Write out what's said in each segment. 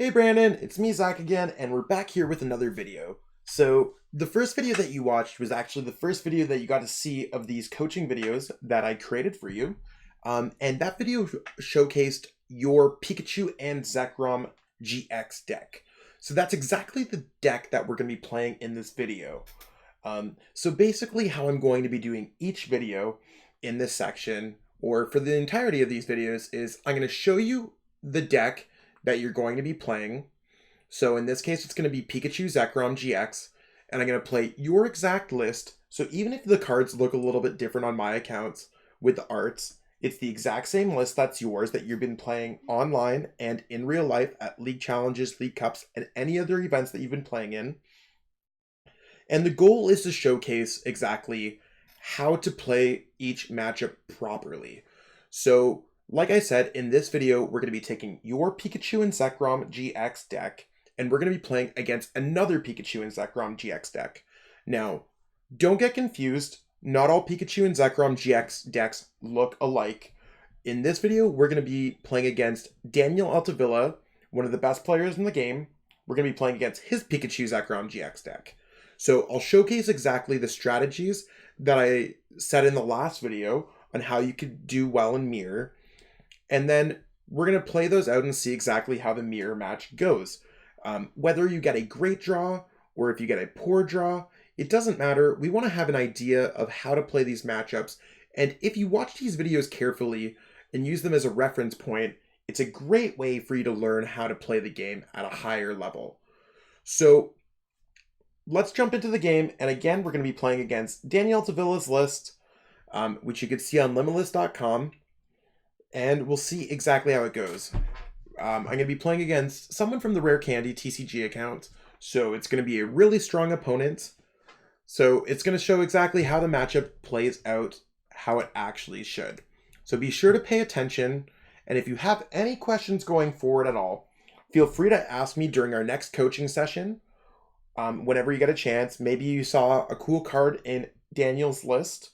Hey Brandon, it's me Zach again, and we're back here with another video. So the first video that you watched was actually the first video that you got to see of these coaching videos that I created for you. And that video showcased your Pikachu and Zekrom GX deck. So that's exactly the deck that we're going to be playing in this video. So basically how I'm going to be doing each video in this section, or for the entirety of these videos, is I'm going to show you the deck that you're going to be playing. So in this case, it's going to be Pikachu Zekrom GX, and I'm going to play your exact list. So even if the cards look a little bit different on my accounts with the arts, it's the exact same list that's yours that you've been playing online and in real life at League Challenges, League Cups, and any other events that you've been playing in. And the goal is to showcase exactly how to play each matchup properly. So like I said, in this video, we're going to be taking your Pikachu and Zekrom GX deck, and we're going to be playing against another Pikachu and Zekrom GX deck. Now, don't get confused. Not all Pikachu and Zekrom GX decks look alike. In this video, we're going to be playing against Daniel Altavilla, one of the best players in the game. We're going to be playing against his Pikachu Zekrom GX deck. So I'll showcase exactly the strategies that I said in the last video on how you could do well in Mirror. And then we're going to play those out and see exactly how the mirror match goes. Whether you get a great draw or if you get a poor draw, it doesn't matter. We want to have an idea of how to play these matchups. And if you watch these videos carefully and use them as a reference point, it's a great way for you to learn how to play the game at a higher level. So let's jump into the game. And again, we're going to be playing against Daniel Altavilla's list, which you can see on limitless.com. And we'll see exactly how it goes. I'm going to be playing against someone from the Rare Candy TCG account, so it's going to be a really strong opponent. So it's going to show exactly how the matchup plays out, how it actually should. So be sure to pay attention, and if you have any questions going forward at all, feel free to ask me during our next coaching session, whenever you get a chance. Maybe you saw a cool card in Daniel's list,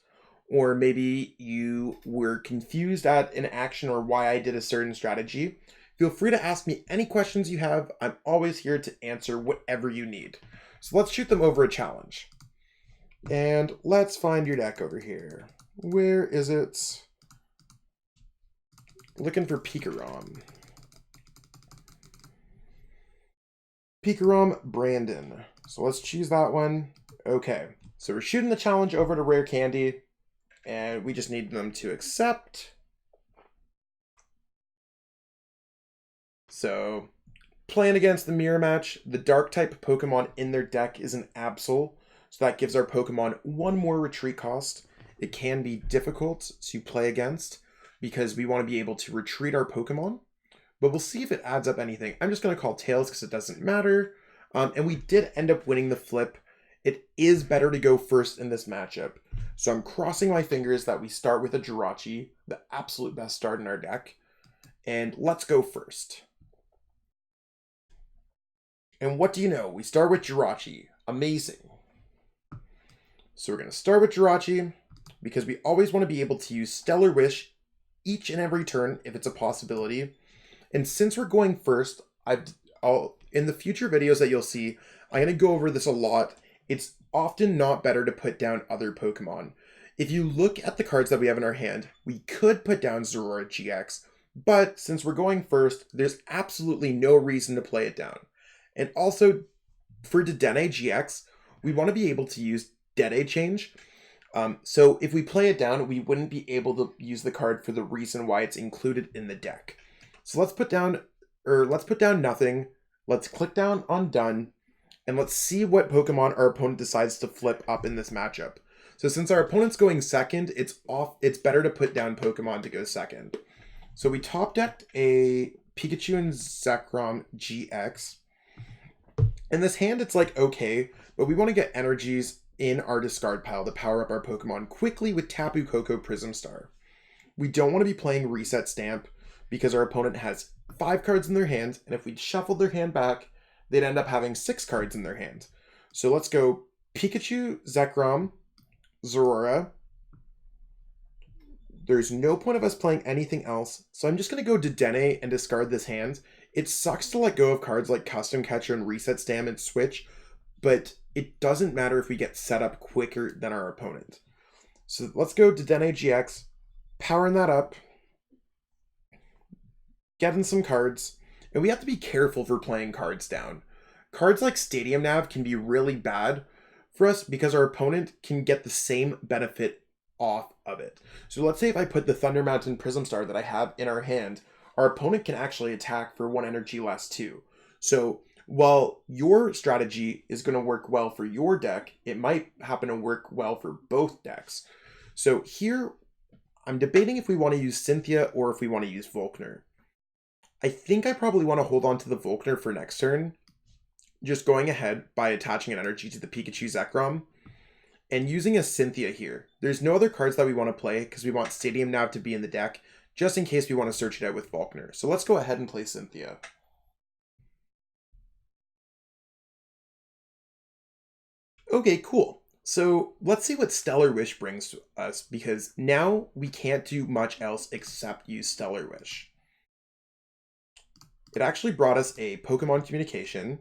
or maybe you were confused at an action or why I did a certain strategy. Feel free to ask me any questions you have. I'm always here to answer whatever you need. So let's shoot them over a challenge. And let's find your deck over here. Where is it? Looking for PikaRom. PikaRom Brandon. So let's choose that one. Okay, so we're shooting the challenge over to Rare Candy. And we just need them to accept. So, playing against the mirror match, the dark type Pokemon in their deck is an Absol. So that gives our Pokemon one more retreat cost. It can be difficult to play against because we want to be able to retreat our Pokemon. But we'll see if it adds up anything. I'm just going to call Tails because it doesn't matter. And we did end up winning the flip. It is better to go first in this matchup. So I'm crossing my fingers that we start with a Jirachi, the absolute best start in our deck. And let's go first. And what do you know? We start with Jirachi. Amazing. So we're going to start with Jirachi because we always want to be able to use Stellar Wish each and every turn if it's a possibility. And since we're going first, in the future videos that you'll see, I'm going to go over this a lot. It's often not better to put down other Pokemon. If you look at the cards that we have in our hand, we could put down Zorora GX, but since we're going first, there's absolutely no reason to play it down. And also, for Dedenne GX, we want to be able to use Dede Change. So if we play it down, we wouldn't be able to use the card for the reason why it's included in the deck. So let's put down nothing. Let's click down on done. And let's see what Pokemon our opponent decides to flip up in this matchup. So since our opponent's going second, it's better to put down Pokemon to go second. So we top decked a Pikachu and Zekrom GX. In this hand, it's like okay, but we want to get energies in our discard pile to power up our Pokemon quickly with Tapu Koko Prism Star. We don't want to be playing Reset Stamp because our opponent has 5 cards in their hand, and if we shuffled their hand back, they'd end up having 6 cards in their hand. So let's go Pikachu, Zekrom, Zorora. There's no point of us playing anything else, so I'm just going to go Dedenne and discard this hand. It sucks to let go of cards like Custom Catcher and Reset Stam and Switch, but it doesn't matter if we get set up quicker than our opponent. So let's go to Dene GX, powering that up, getting some cards, and we have to be careful for playing cards down. Cards like Stadium Nav can be really bad for us because our opponent can get the same benefit off of it. So let's say if I put the Thunder Mountain Prism Star that I have in our hand, our opponent can actually attack for 1 energy less too. So while your strategy is going to work well for your deck, it might happen to work well for both decks. So here, I'm debating if we want to use Cynthia or if we want to use Volkner. I think I probably want to hold on to the Volkner for next turn, just going ahead by attaching an energy to the Pikachu Zekrom and using a Cynthia here. There's no other cards that we want to play because we want Stadium Nav to be in the deck, just in case we want to search it out with Volkner. So let's go ahead and play Cynthia. Okay, cool. So let's see what Stellar Wish brings to us, because now we can't do much else except use Stellar Wish. It actually brought us a Pokemon Communication,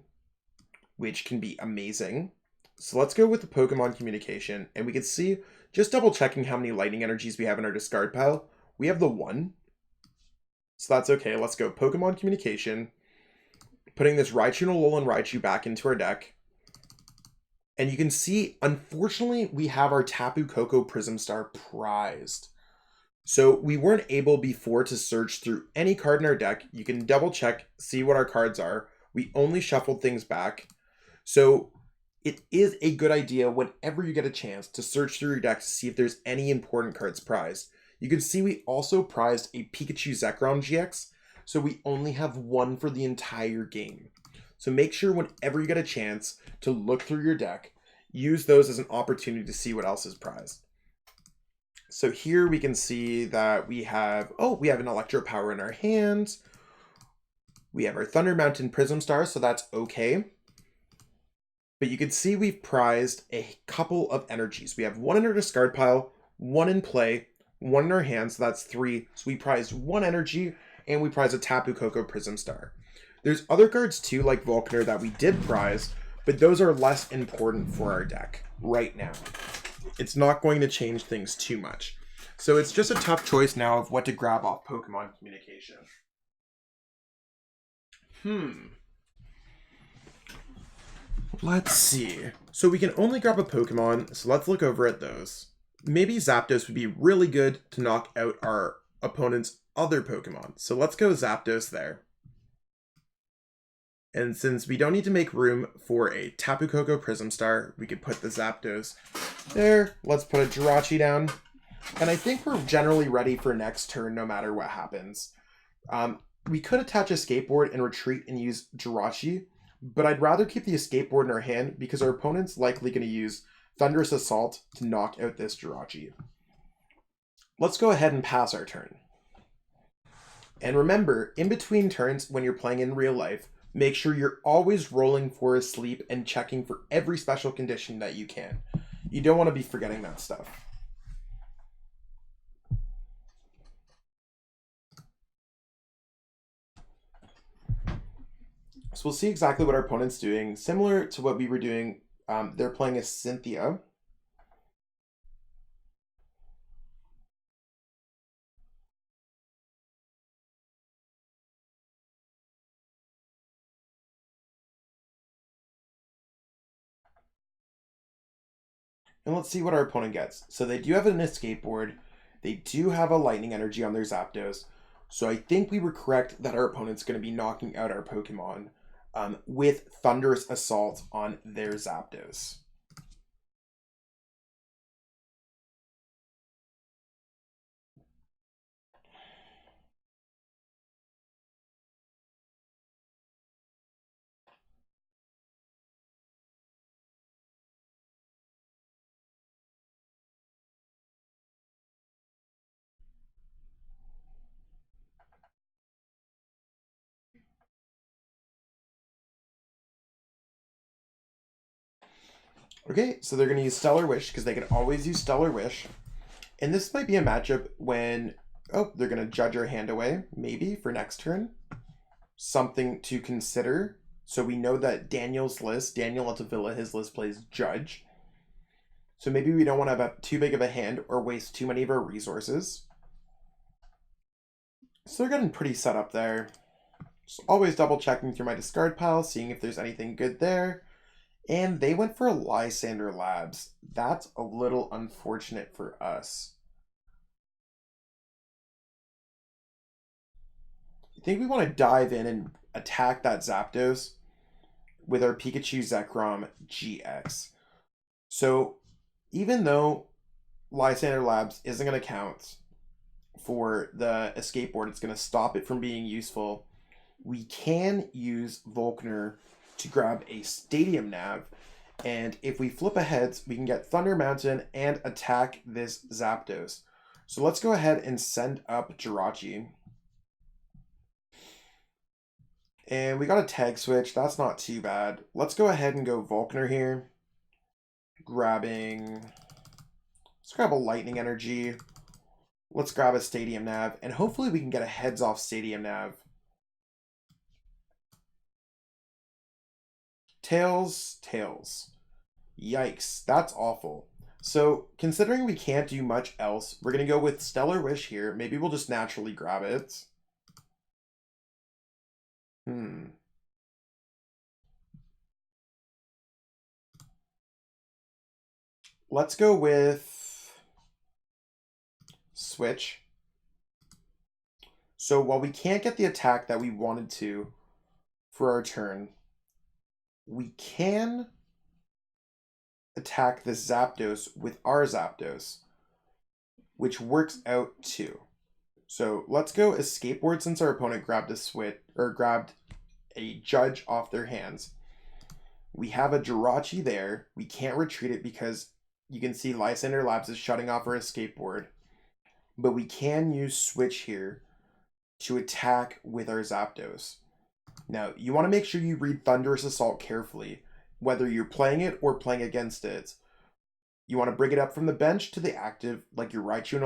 which can be amazing. So let's go with the Pokemon Communication, and we can see, just double checking how many lightning energies we have in our discard pile, we have the 1. So that's okay. Let's go Pokemon Communication, putting this Raichu, Alolan Raichu back into our deck. And you can see, unfortunately, we have our Tapu Koko Prism Star prized. So we weren't able before to search through any card in our deck. You can double check, see what our cards are. We only shuffled things back. So it is a good idea whenever you get a chance to search through your deck to see if there's any important cards prized. You can see we also prized a Pikachu Zekrom GX, so we only have 1 for the entire game. So make sure whenever you get a chance to look through your deck, use those as an opportunity to see what else is prized. So here we can see that we have an Electro Power in our hands. We have our Thunder Mountain Prism Star, so that's okay. But you can see we've prized a couple of energies. We have 1 in our discard pile, 1 in play, 1 in our hands, so that's 3. So we prized 1 energy, and we prized a Tapu Koko Prism Star. There's other cards too, like Volkner, that we did prize, but those are less important for our deck right now. It's not going to change things too much. So it's just a tough choice now of what to grab off Pokemon Communication. Let's see. So we can only grab a Pokemon, so let's look over at those. Maybe Zapdos would be really good to knock out our opponent's other Pokemon. So let's go Zapdos there. And since we don't need to make room for a Tapu Koko Prism Star, we could put the Zapdos there. Let's put a Jirachi down. And I think we're generally ready for next turn no matter what happens. We could attach a Skateboard and retreat and use Jirachi, but I'd rather keep the Escape Board in our hand because our opponent's likely going to use Thunderous Assault to knock out this Jirachi. Let's go ahead and pass our turn. And remember, in between turns when you're playing in real life, make sure you're always rolling for a sleep and checking for every special condition that you can. You don't want to be forgetting that stuff. So we'll see exactly what our opponent's doing. Similar to what we were doing, they're playing a Cynthia. And let's see what our opponent gets. So they do have an Escape Board. They do have a Lightning Energy on their Zapdos. So I think we were correct that our opponent's going to be knocking out our Pokemon with Thunderous Assault on their Zapdos. Okay, so they're going to use Stellar Wish because they can always use Stellar Wish. And this might be a matchup when, they're going to judge our hand away, maybe, for next turn. something to consider. So we know that Daniel's list, Daniel Altavilla, his list plays Judge. So maybe we don't want to have too big of a hand or waste too many of our resources. So they're getting pretty set up there. Just always double checking through my discard pile, seeing if there's anything good there. And they went for Lysander Labs. That's a little unfortunate for us. I think we want to dive in and attack that Zapdos with our Pikachu Zekrom GX. So even though Lysander Labs isn't going to count for the escape board, it's going to stop it from being useful, we can use Volkner to grab a Stadium Nav, and if we flip ahead, we can get Thunder Mountain and attack this Zapdos. So let's go ahead and send up Jirachi. And we got a tag switch, that's not too bad. Let's go ahead and go Volkner here. Let's grab a Lightning Energy. Let's grab a Stadium Nav, and hopefully we can get a heads-off Stadium Nav. Tails. Yikes, that's awful. So, considering we can't do much else, we're going to go with Stellar Wish here. Maybe we'll just naturally grab it. Let's go with Switch. So while we can't get the attack that we wanted to for our turn, we can attack this Zapdos with our Zapdos, which works out too. So let's go Escape Board since our opponent grabbed a switch or grabbed a Judge off their hands. We have a Jirachi there. We can't retreat it because you can see Lysander Labs is shutting off our Escape Board. But we can use Switch here to attack with our Zapdos. Now, you want to make sure you read Thunderous Assault carefully, whether you're playing it or playing against it. You want to bring it up from the bench to the active, like your Raichu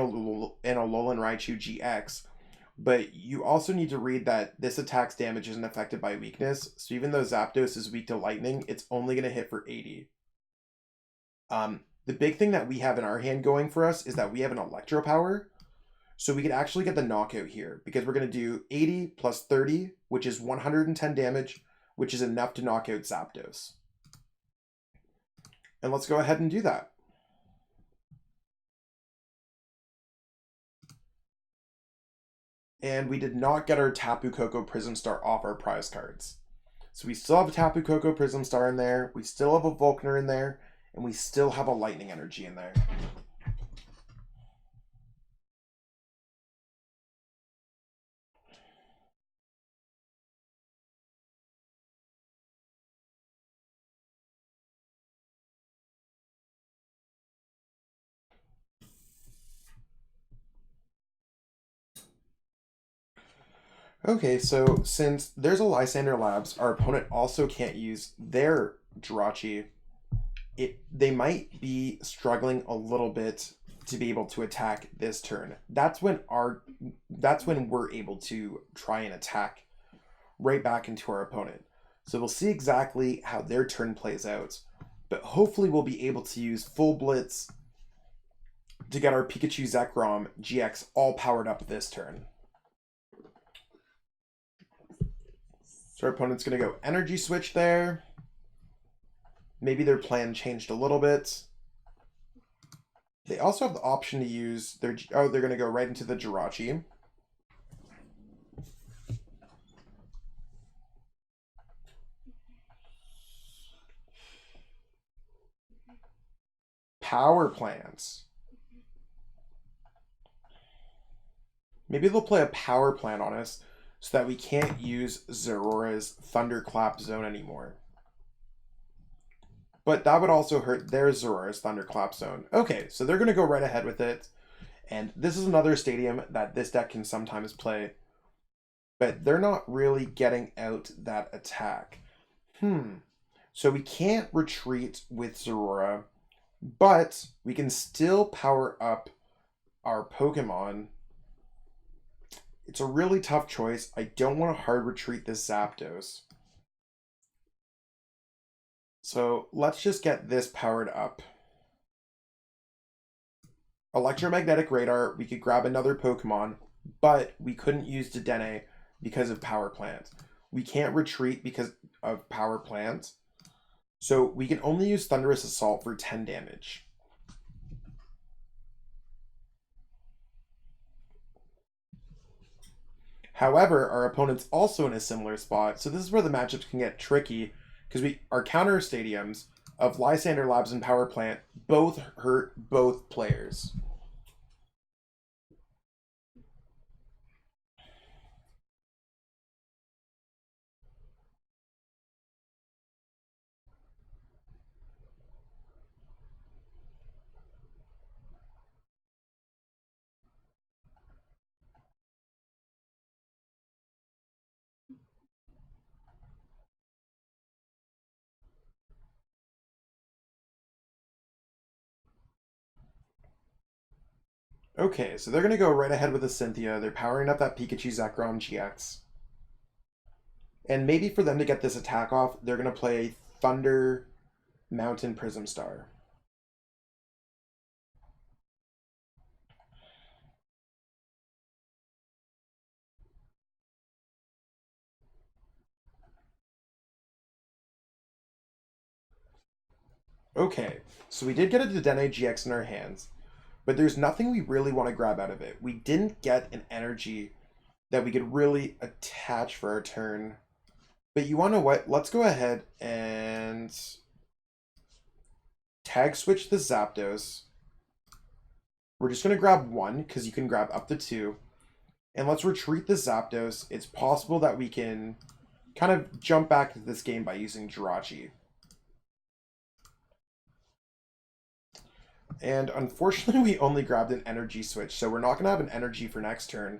and Alolan Raichu GX. But you also need to read that this attack's damage isn't affected by weakness. So even though Zapdos is weak to lightning, it's only going to hit for 80. The big thing that we have in our hand going for us is that we have an Electro Power. So we could actually get the knockout here because we're going to do 80 plus 30, which is 110 damage, which is enough to knock out Zapdos. And let's go ahead and do that. And we did not get our Tapu Koko Prism Star off our prize cards. So we still have a Tapu Koko Prism Star in there, we still have a Volkner in there, and we still have a Lightning Energy in there. Okay, so since there's a Lysander Labs, our opponent also can't use their Jirachi. They might be struggling a little bit to be able to attack this turn. That's when we're able to try and attack right back into our opponent. So we'll see exactly how their turn plays out. But hopefully we'll be able to use full blitz to get our Pikachu Zekrom GX all powered up this turn. So our opponent's going to go Energy Switch there. Maybe their plan changed a little bit. They also have the option to use their... Oh, they're going to go right into the Jirachi. Power plants. Maybe they'll play a power plant on us so that we can't use Zorora's Thunderclap Zone anymore. But that would also hurt their Zorora's Thunderclap Zone. Okay, so they're going to go right ahead with it. And this is another stadium that this deck can sometimes play. But they're not really getting out that attack. So we can't retreat with Zorora, but we can still power up our Pokemon. It's a really tough choice. I don't want to hard retreat this Zapdos. So let's just get this powered up. Electromagnetic Radar, we could grab another Pokemon, but we couldn't use Dedenne because of Power Plant. We can't retreat because of Power Plant. So we can only use Thunderous Assault for 10 damage. However, our opponent's also in a similar spot, so this is where the matchups can get tricky, because our counter stadiums of Lysander Labs and Power Plant both hurt both players. Okay, so they're going to go right ahead with the Cynthia. They're powering up that Pikachu Zekrom GX. And maybe for them to get this attack off, they're going to play Thunder Mountain Prism Star. Okay, so we did get a Dedenne GX in our hands, but there's nothing we really want to grab out of it. We didn't get an energy that we could really attach for our turn. But you want to know what? Let's go ahead and tag switch the Zapdos. We're just going to grab one because you can grab up to two. And let's retreat the Zapdos. It's possible that we can kind of jump back to this game by using Jirachi. And unfortunately, we only grabbed an energy switch, so we're not going to have an energy for next turn.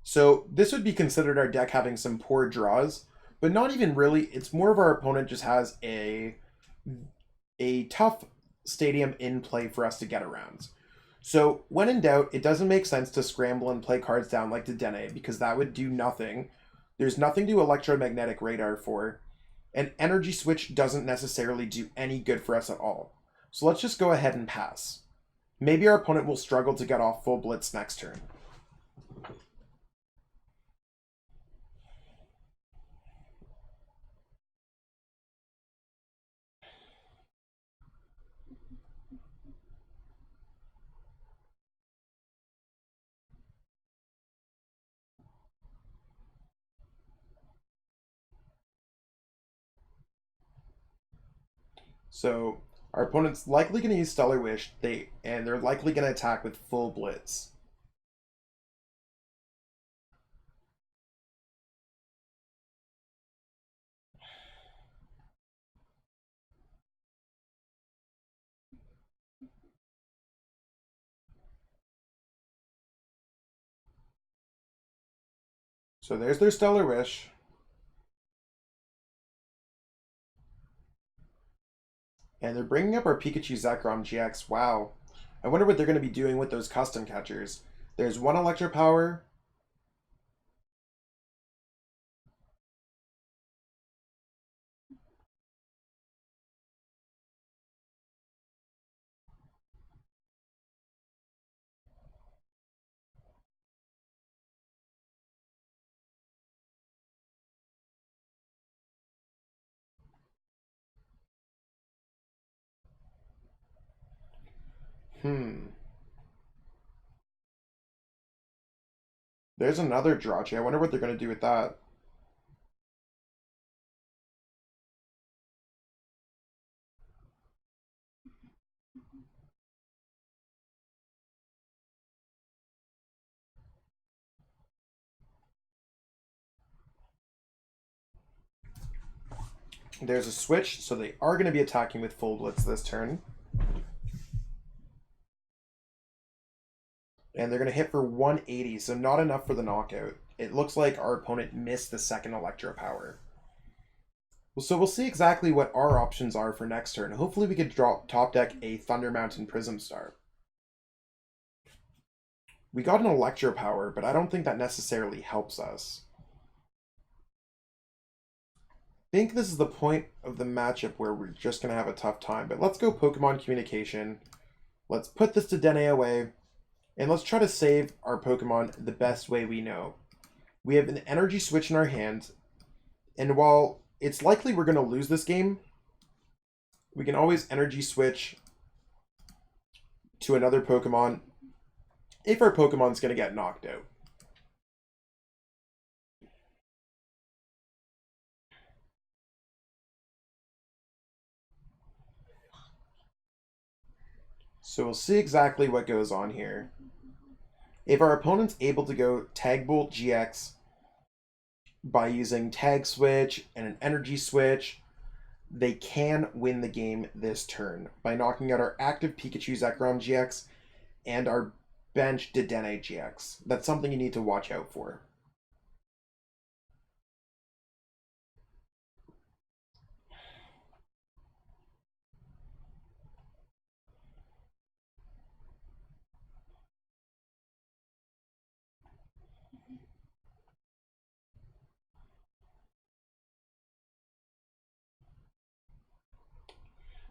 So this would be considered our deck having some poor draws, but not even really. It's more of our opponent just has a tough stadium in play for us to get around. So when in doubt, it doesn't make sense to scramble and play cards down like Dedenne because that would do nothing. There's nothing to electromagnetic radar for. An energy switch doesn't necessarily do any good for us at all. So let's just go ahead and pass. Maybe our opponent will struggle to get off full blitz next turn. So our opponent's likely going to use Stellar Wish, and they're likely going to attack with full blitz. So there's their Stellar Wish. And they're bringing up our Pikachu Zekrom GX. Wow. I wonder what they're going to be doing with those custom catchers. There's one Electro Power. There's another Jirachi. I wonder what they're going to do with that. There's a switch, so they are going to be attacking with full blitz this turn. And they're going to hit for 180, so not enough for the knockout. It looks like our opponent missed the second Electro Power. So we'll see exactly what our options are for next turn. Hopefully we could top deck a Thunder Mountain Prism Star. We got an Electro Power, but I don't think that necessarily helps us. I think this is the point of the matchup where we're just going to have a tough time. But let's go Pokemon Communication. Let's put this Dedenne away. And let's try to save our Pokemon the best way we know. We have an Energy Switch in our hand. And while it's likely we're going to lose this game, we can always Energy Switch to another Pokemon if our Pokemon's going to get knocked out. So we'll see exactly what goes on here. If our opponent's able to go Tag Bolt GX by using Tag Switch and an Energy Switch, they can win the game this turn by knocking out our active Pikachu PikaRom GX and our bench Dedenne GX. That's something you need to watch out for.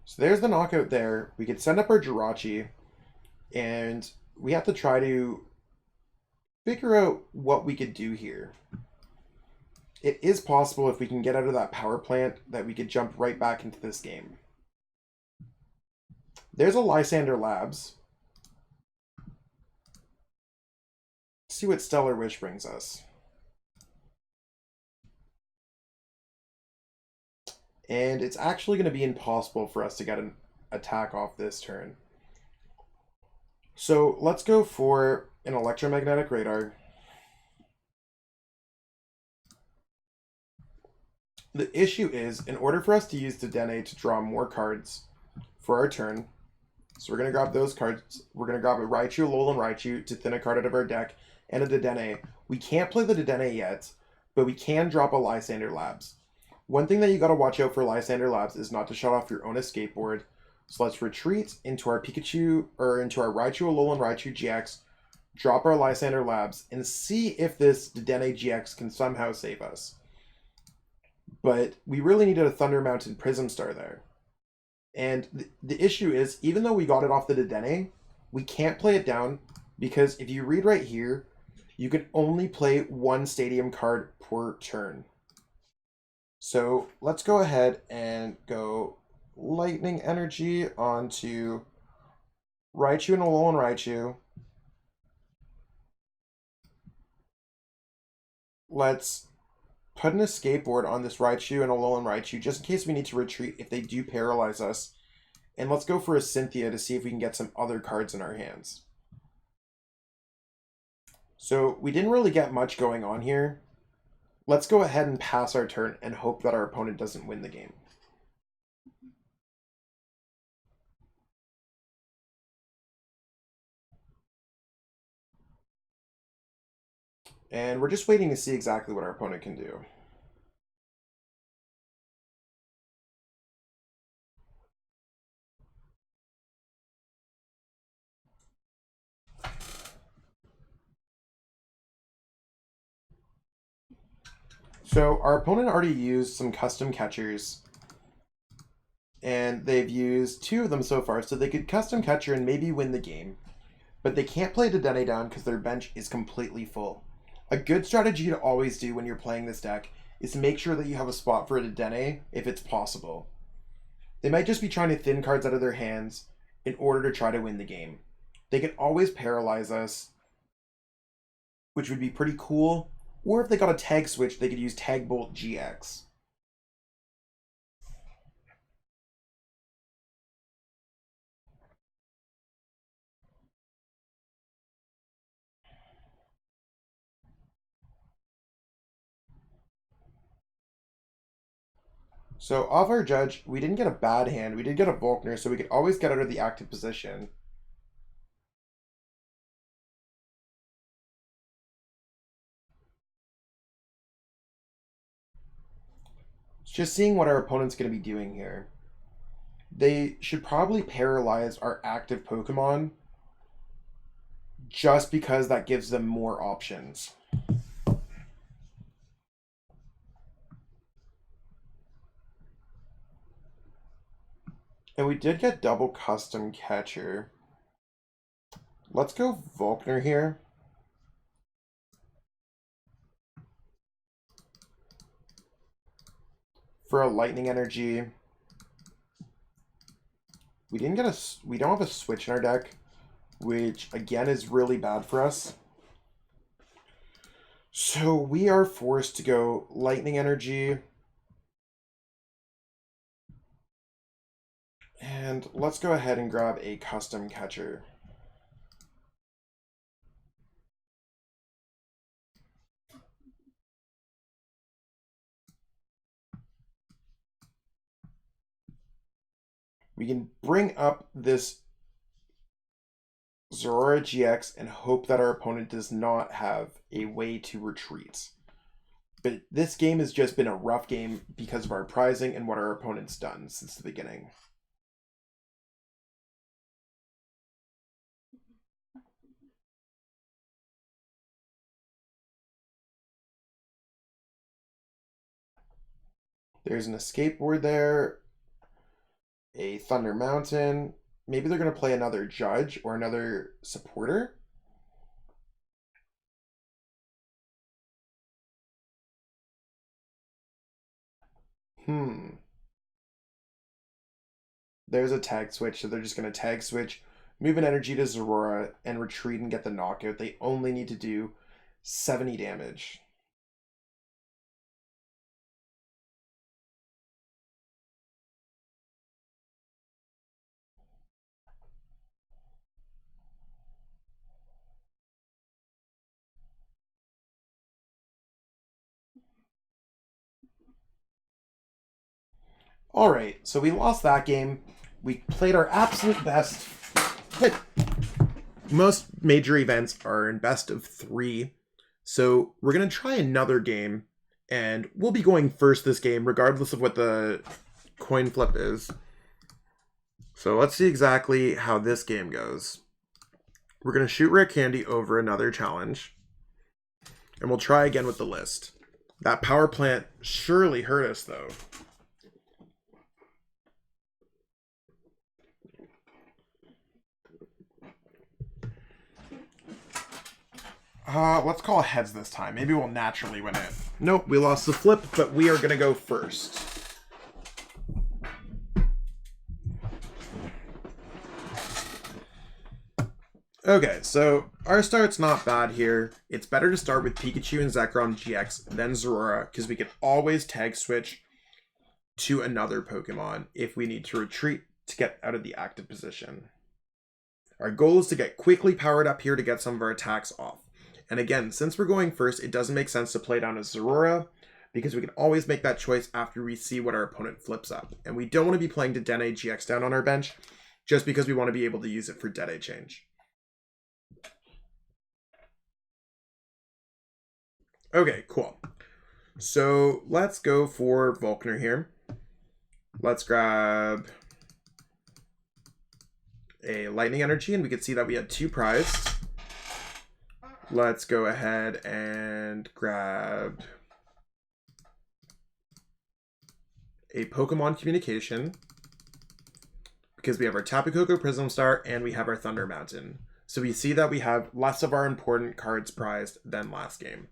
So there's the knockout there. We could send up our Jirachi, and we have to try to figure out what we could do here. It is possible if we can get out of that power plant that we could jump right back into this game. There's a Lysander Labs. Let's see what Stellar Wish brings us. And it's actually going to be impossible for us to get an attack off this turn. So let's go for an Electromagnetic Radar. The issue is, in order for us to use Dedenne to draw more cards for our turn, so we're going to grab those cards. We're going to grab a Raichu, Alolan Raichu to thin a card out of our deck, and a Dedenne. We can't play the Dedenne yet, but we can drop a Lysander Labs. One thing that you got to watch out for Lysander Labs is not to shut off your own escape board. So let's retreat into our Pikachu, or into our Raichu, Alolan Raichu GX, drop our Lysander Labs, and see if this Dedenne GX can somehow save us. But we really needed a Thunder Mountain Prism Star there. And the issue is, even though we got it off the Dedenne, we can't play it down, because if you read right here, you can only play one Stadium card per turn. So let's go ahead and go Lightning Energy onto Raichu and Alolan Raichu. Let's put an escape board on this Raichu and Alolan Raichu just in case we need to retreat if they do paralyze us. And let's go for a Cynthia to see if we can get some other cards in our hands. So we didn't really get much going on here. Let's go ahead and pass our turn and hope that our opponent doesn't win the game. And we're just waiting to see exactly what our opponent can do. So our opponent already used some custom catchers, and they've used 2 of them so far, so they could custom catcher and maybe win the game. But they can't play Dedenne down because their bench is completely full. A good strategy to always do when you're playing this deck is to make sure that you have a spot for a Dedenne if it's possible. They might just be trying to thin cards out of their hands in order to try to win the game. They can always paralyze us, which would be pretty cool. Or if they got a Tag Switch, they could use Tag Bolt GX. So off our judge, we didn't get a bad hand. We did get a Volkner, so we could always get out of the active position. Just seeing what our opponent's going to be doing here. They should probably paralyze our active Pokemon, just because that gives them more options. And we did get double custom catcher. Let's go Volkner here. For a lightning energy. We don't have a switch in our deck, which again is really bad for us. So we are forced to go lightning energy. And let's go ahead and grab a custom catcher. We can bring up this Zorora GX and hope that our opponent does not have a way to retreat. But this game has just been a rough game because of our prizing and what our opponent's done since the beginning. There's an escape board there. A Thunder Mountain. Maybe they're going to play another Judge or another Supporter. There's a tag switch, so they're just going to tag switch, move an energy to Zorora, and retreat and get the knockout. They only need to do 70 damage. All right, so we lost that game. We played our absolute best. Most major events are in best of 3. So we're going to try another game, and we'll be going first this game, regardless of what the coin flip is. So let's see exactly how this game goes. We're going to shoot Rare Candy over another challenge, and we'll try again with the list. That power plant surely hurt us, though. Let's call heads this time. Maybe we'll naturally win it. Nope, we lost the flip, but we are going to go first. Okay, so our start's not bad here. It's better to start with Pikachu and Zekrom GX than Zorora, because we can always tag switch to another Pokemon if we need to retreat to get out of the active position. Our goal is to get quickly powered up here to get some of our attacks off. And again, since we're going first, it doesn't make sense to play down a Zorora, because we can always make that choice after we see what our opponent flips up. And we don't want to be playing Dedenne GX down on our bench, just because we want to be able to use it for Dedenne change. Okay, cool. So let's go for Volkner here. Let's grab a Lightning Energy, and we can see that we had 2 prized. Let's go ahead and grab a Pokemon Communication, because we have our Tapu Koko Prism Star and we have our Thunder Mountain. So we see that we have less of our important cards prized than last game.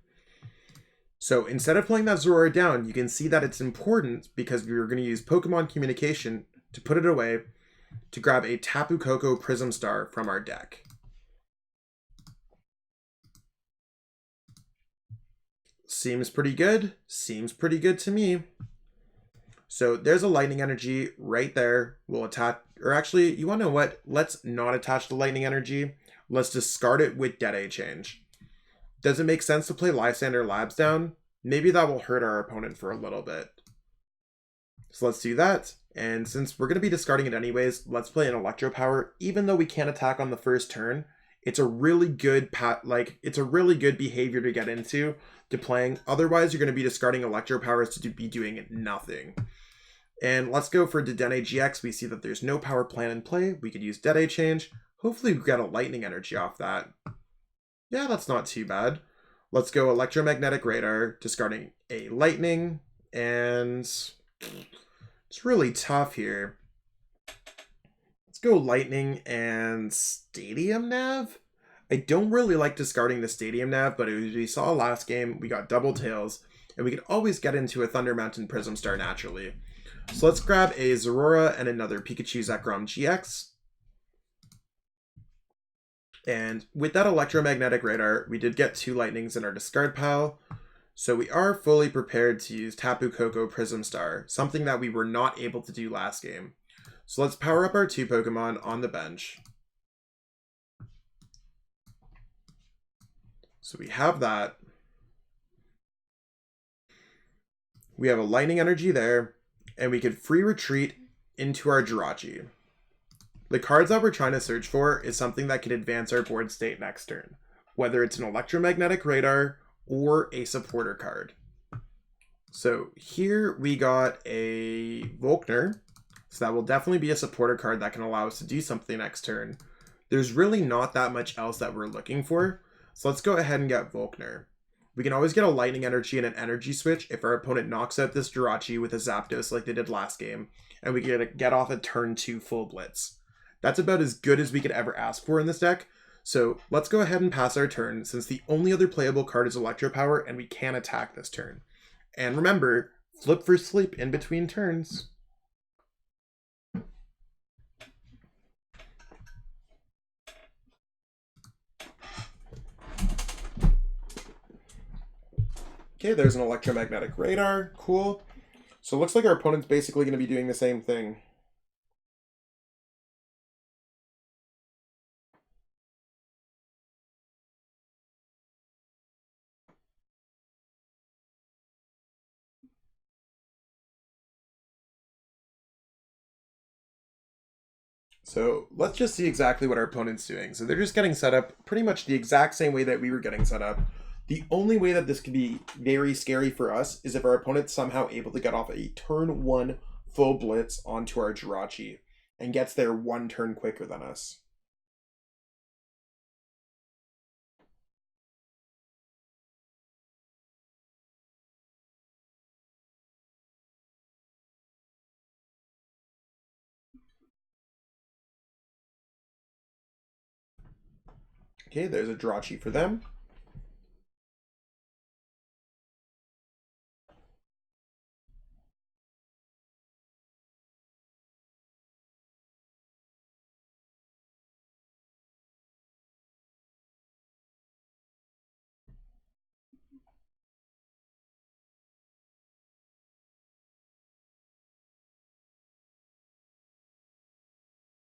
So instead of playing that Zorora down, you can see that it's important because we were going to use Pokemon Communication to put it away to grab a Tapu Koko Prism Star from our deck. Seems pretty good. Seems pretty good to me. So there's a Lightning Energy right there. We'll attach, or actually, you want to know what? Let's not attach the Lightning Energy. Let's discard it with Dedenne change. Does it make sense to play Lysander Labs down? Maybe that will hurt our opponent for a little bit. So let's do that. And since we're going to be discarding it anyways, let's play an Electro Power. Even though we can't attack on the first turn, it's a really good it's a really good behavior to get into to playing. Otherwise, you're going to be discarding Electro Powers to be doing nothing. And let's go for Dedenne GX. We see that there's no power plant in play. We could use Dedenne change. Hopefully we get a Lightning Energy off that. Yeah, that's not too bad. Let's go electromagnetic radar, discarding a lightning, and it's really tough here. Let's go lightning and stadium nav. I don't really like discarding the stadium nav, but as we saw last game, we got double tails, and we could always get into a Thunder Mountain Prism Star naturally. So let's grab a Zorora and another Pikachu Zekrom GX. And with that electromagnetic radar, we did get 2 lightnings in our discard pile. So we are fully prepared to use Tapu Koko Prism Star, something that we were not able to do last game. So let's power up our 2 Pokemon on the bench. So we have that. We have a lightning energy there, and we could free retreat into our Jirachi. The cards that we're trying to search for is something that could advance our board state next turn, whether it's an electromagnetic radar or a supporter card. So here we got a Volkner, so that will definitely be a supporter card that can allow us to do something next turn. There's really not that much else that we're looking for, so let's go ahead and get Volkner. We can always get a lightning energy and an energy switch if our opponent knocks out this Jirachi with a Zapdos like they did last game, and we get off a turn 2 full blitz. That's about as good as we could ever ask for in this deck. So let's go ahead and pass our turn, since the only other playable card is Electro Power and we can attack this turn. And remember, flip for sleep in between turns. Okay, there's an electromagnetic radar. Cool. So it looks like our opponent's basically going to be doing the same thing. So let's just see exactly what our opponent's doing. So they're just getting set up pretty much the exact same way that we were getting set up. The only way that this could be very scary for us is if our opponent's somehow able to get off a turn 1 full blitz onto our Jirachi and gets there 1 turn quicker than us. Okay, there's a Jirachi for them.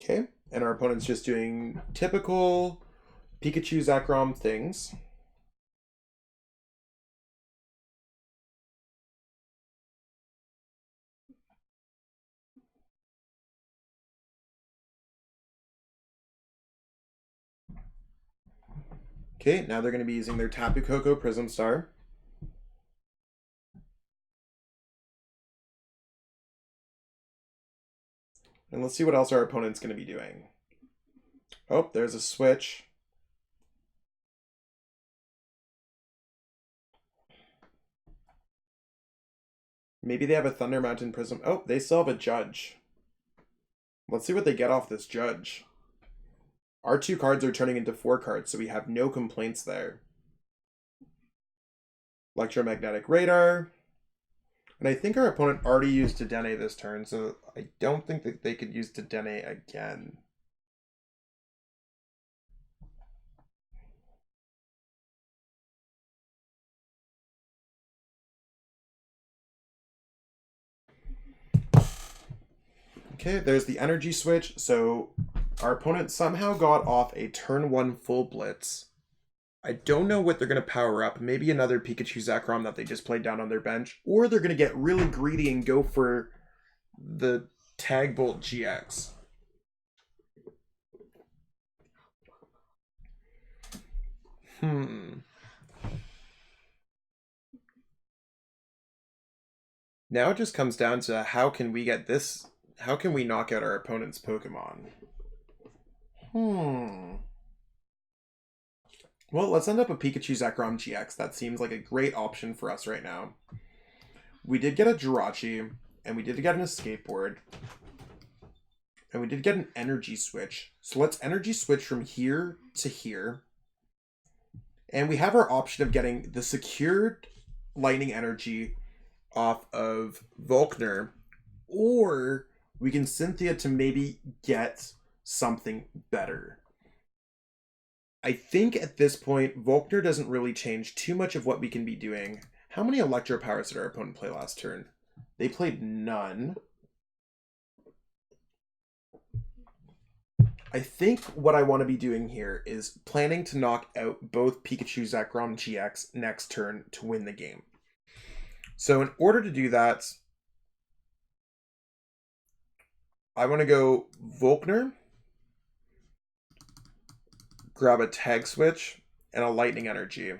Okay, and our opponent's just doing typical Pikachu Zekrom things. Okay, now they're going to be using their Tapu Koko Prism Star. And let's see what else our opponent's going to be doing. Oh, there's a switch. Maybe they have a Thunder Mountain Prism. Oh, they still have a Judge. Let's see what they get off this Judge. Our 2 cards are turning into 4 cards, so we have no complaints there. Electromagnetic Radar. And I think our opponent already used Dedenne this turn, so I don't think that they could use Dedenne again. Okay, there's the energy switch. So our opponent somehow got off a turn 1 full blitz. I don't know what they're going to power up. Maybe another Pikachu Zekrom that they just played down on their bench. Or they're going to get really greedy and go for the Tag Bolt GX. Now it just comes down to how can we get this... How can we knock out our opponent's Pokemon? Well, let's end up a Pikachu Zekrom GX. That seems like a great option for us right now. We did get a Jirachi, and we did get an Escape Board. And we did get an Energy Switch. So let's Energy Switch from here to here. And we have our option of getting the secured Lightning Energy off of Volkner, or we can Cynthia to maybe get something better. I think at this point, Volkner doesn't really change too much of what we can be doing. How many Electro Powers did our opponent play last turn? They played none. I think what I want to be doing here is planning to knock out both Pikachu Zekrom GX next turn to win the game. So in order to do that, I want to go Volkner, grab a Tag Switch, and a Lightning Energy.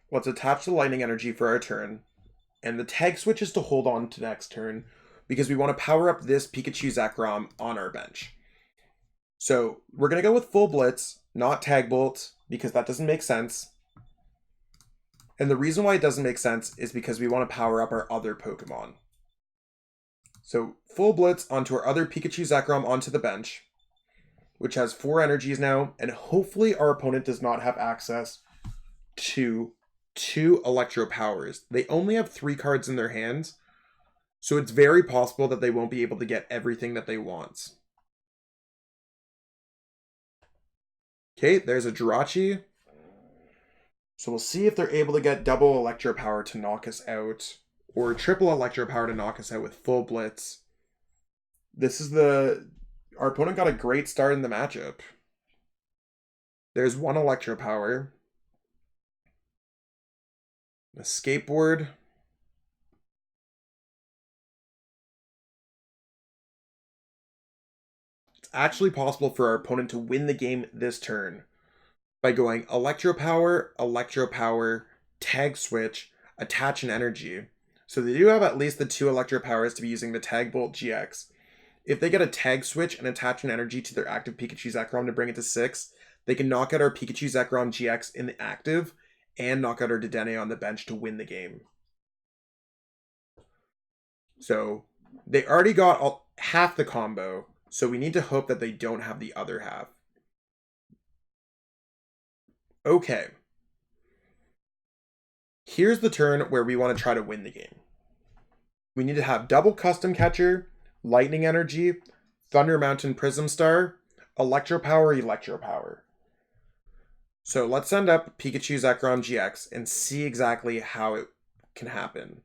Let's attach the Lightning Energy for our turn. And the Tag Switch is to hold on to next turn because we want to power up this Pikachu Zekrom on our bench. So we're going to go with Full Blitz, not Tag Bolt, because that doesn't make sense. And the reason why it doesn't make sense is because we want to power up our other Pokemon. So Full Blitz onto our other Pikachu Zekrom onto the bench, which has 4 energies now, and hopefully our opponent does not have access to 2 Electro Powers. They only have 3 cards in their hands, so it's very possible that they won't be able to get everything that they want. Okay, there's a Jirachi. So we'll see if they're able to get double Electro Power to knock us out, or triple Electro Power to knock us out with Full Blitz. Our opponent got a great start in the matchup. There's 1 Electro Power. A Skateboard. It's actually possible for our opponent to win the game this turn by going Electro Power, Tag Switch, attach an energy. So they do have at least the 2 Electro Powers to be using the Tag Bolt GX. If they get a Tag Switch and attach an energy to their active Pikachu Zekrom to bring it to 6, they can knock out our Pikachu Zekrom GX in the active and knock out our Dedenne on the bench to win the game. So they already got half the combo, so we need to hope that they don't have the other half. Okay. Here's the turn where we want to try to win the game. We need to have double Custom Catcher, Lightning Energy, Thunder Mountain Prism Star, Electro Power. So let's send up Pikachu Zekrom GX and see exactly how it can happen.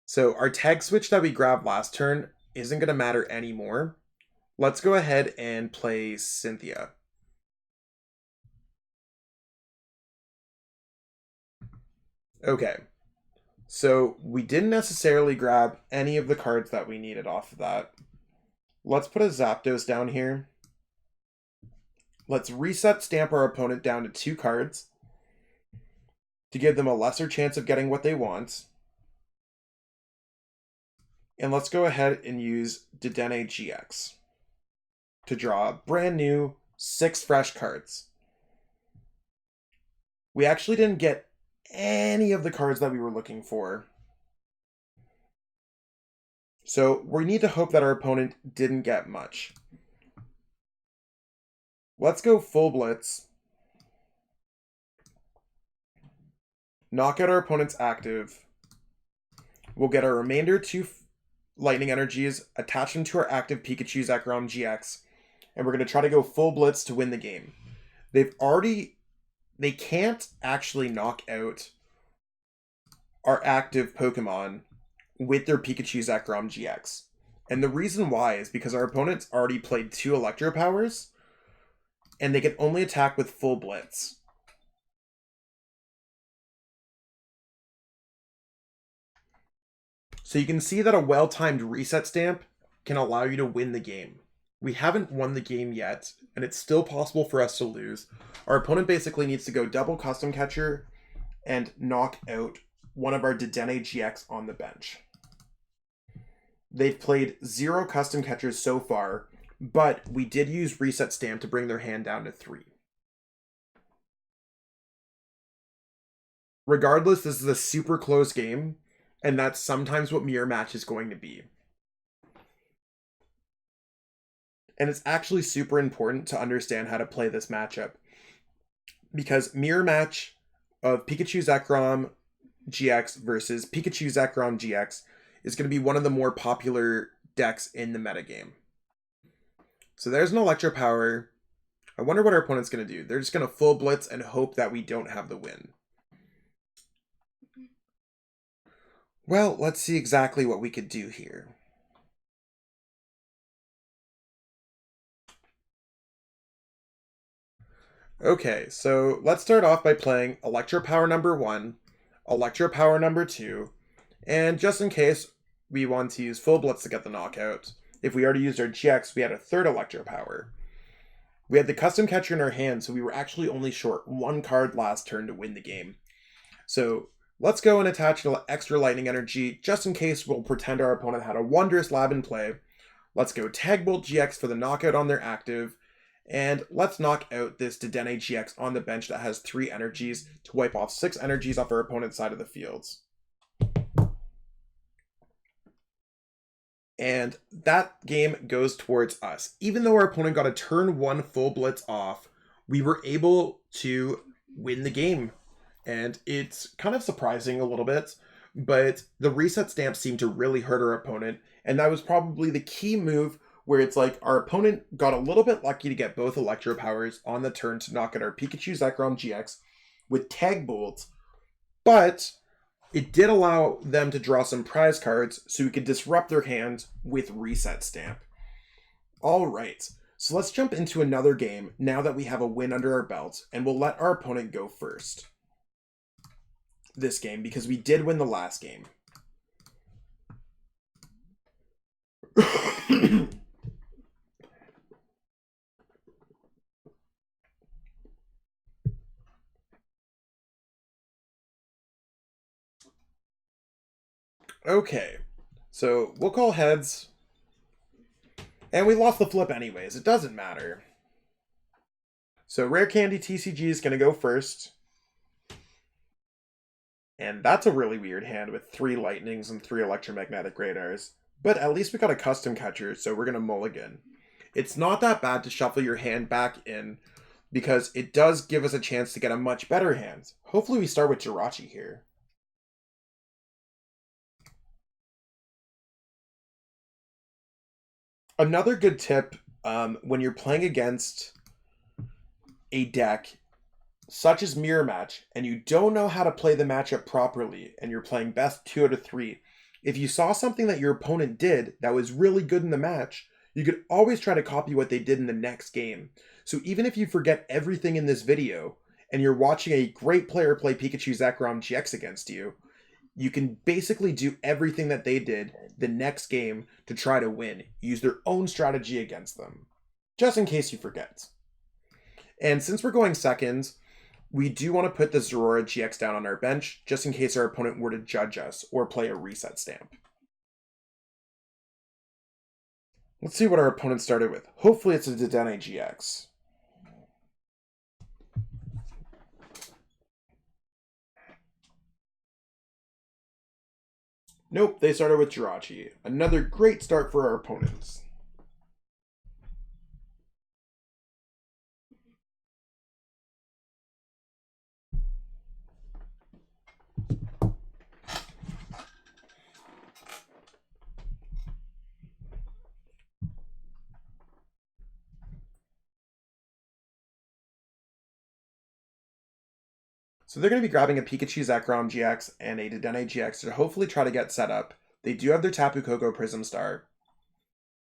So our Tag Switch that we grabbed last turn isn't going to matter anymore. Let's go ahead and play Cynthia. Okay. So we didn't necessarily grab any of the cards that we needed off of that. Let's put a Zapdos down here. Let's reset stamp our opponent down to 2 cards to give them a lesser chance of getting what they want. And let's go ahead and use Dedenne GX to draw brand new 6 fresh cards. We actually didn't get any of the cards that we were looking for. So we need to hope that our opponent didn't get much. Let's go Full Blitz. Knock out our opponent's active. We'll get our remainder 2 Lightning Energies, attach them to our active Pikachu Zekrom GX, and we're going to try to go Full Blitz to win the game. They can't actually knock out our active Pokemon with their Pikachu Zekrom GX. And the reason why is because our opponent's already played 2 Electro Powers, and they can only attack with Full Blitz. So you can see that a well-timed reset stamp can allow you to win the game. We haven't won the game yet, and it's still possible for us to lose. Our opponent basically needs to go double Custom Catcher and knock out one of our Dedenne GX on the bench. They've played 0 custom catchers so far, but we did use Reset Stamp to bring their hand down to 3. Regardless, this is a super close game, and that's sometimes what Mirror Match is going to be. And it's actually super important to understand how to play this matchup, because Mirror Match of Pikachu Zekrom GX versus Pikachu Zekrom GX is going to be one of the more popular decks in the metagame. So there's an Electro Power. I wonder what our opponent's going to do. They're just going to full blitz and hope that we don't have the win. Well, let's see exactly what we could do here. Okay, so let's start off by playing Electro Power number 1, Electro Power number 2, and just in case we want to use full blitz to get the knockout, if we already used our GX, we had a third Electro Power. We had the custom catcher in our hand, so we were actually only short 1 card last turn to win the game. So let's go and attach an extra lightning energy, just in case we'll pretend our opponent had a Wondrous Lab in play. Let's go Tag Bolt GX for the knockout on their active, and let's knock out this Dedenne GX on the bench that has 3 energies to wipe off 6 energies off our opponent's side of the fields. And that game goes towards us. Even though our opponent got a turn 1 full blitz off, we were able to win the game. And it's kind of surprising a little bit, but the reset stamp seemed to really hurt our opponent. And that was probably the key move where it's like our opponent got a little bit lucky to get both Electro Powers on the turn to knock out our Pikachu Zekrom GX with Tag Bolt, but it did allow them to draw some prize cards so we could disrupt their hand with Reset Stamp. All right, so let's jump into another game now that we have a win under our belt, and we'll let our opponent go first this game because we did win the last game. Okay, so we'll call heads. And we lost the flip anyways, it doesn't matter. So Rare Candy TCG is going to go first. And that's a really weird hand with 3 lightnings and 3 electromagnetic radars. But at least we got a custom catcher, so we're going to mulligan. It's not that bad to shuffle your hand back in, because it does give us a chance to get a much better hand. Hopefully we start with Jirachi here. Another good tip when you're playing against a deck such as Mirror Match and you don't know how to play the matchup properly and you're playing best 2 out of 3, if you saw something that your opponent did that was really good in the match, you could always try to copy what they did in the next game. So even if you forget everything in this video and you're watching a great player play Pikachu Zekrom GX against you, you can basically do everything that they did the next game to try to win. Use their own strategy against them, just in case you forget. And since we're going second, we do want to put the Zorora GX down on our bench, just in case our opponent were to judge us or play a reset stamp. Let's see what our opponent started with. Hopefully it's a Dedenne GX. Nope, they started with Jirachi. Another great start for our opponents. So they're going to be grabbing a Pikachu Zekrom GX and a Dedenne GX to hopefully try to get set up. They do have their Tapu Koko Prism Star.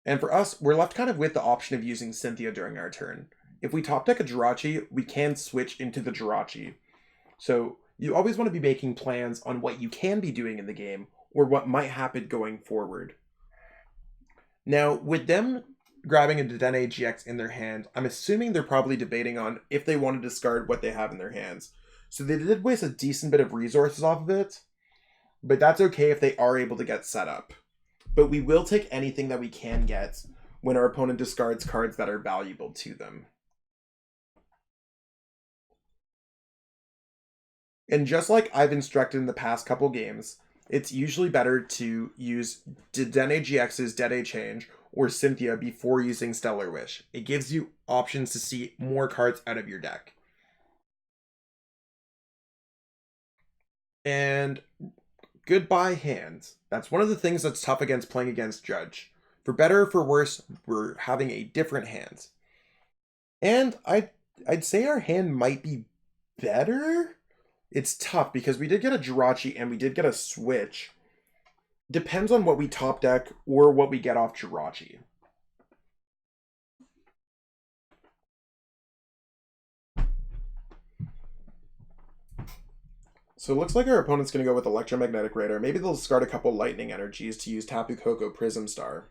And for us, we're left kind of with the option of using Cynthia during our turn. If we top deck a Jirachi, we can switch into the Jirachi. So you always want to be making plans on what you can be doing in the game or what might happen going forward. Now, with them grabbing a Dedenne GX in their hand, I'm assuming they're probably debating on if they want to discard what they have in their hands. So they did waste a decent bit of resources off of it, but that's okay if they are able to get set up. but we will take anything that we can get when our opponent discards cards that are valuable to them. And just like I've instructed in the past couple games, it's usually better to use Dedenne GX's Dede Change or Cynthia before using Stellar Wish. It gives you options to see more cards out of your deck. And goodbye hands. That's one of the things that's tough against playing against Judge. For better or for worse, we're having a different hand. And I'd say our hand might be better. It's tough because we did get a Jirachi and we did get a switch. Depends on what we top deck or what we get off Jirachi. So it looks like our opponent's going to go with Electromagnetic Radar. Maybe they'll discard a couple Lightning Energies to use Tapu Koko Prism Star.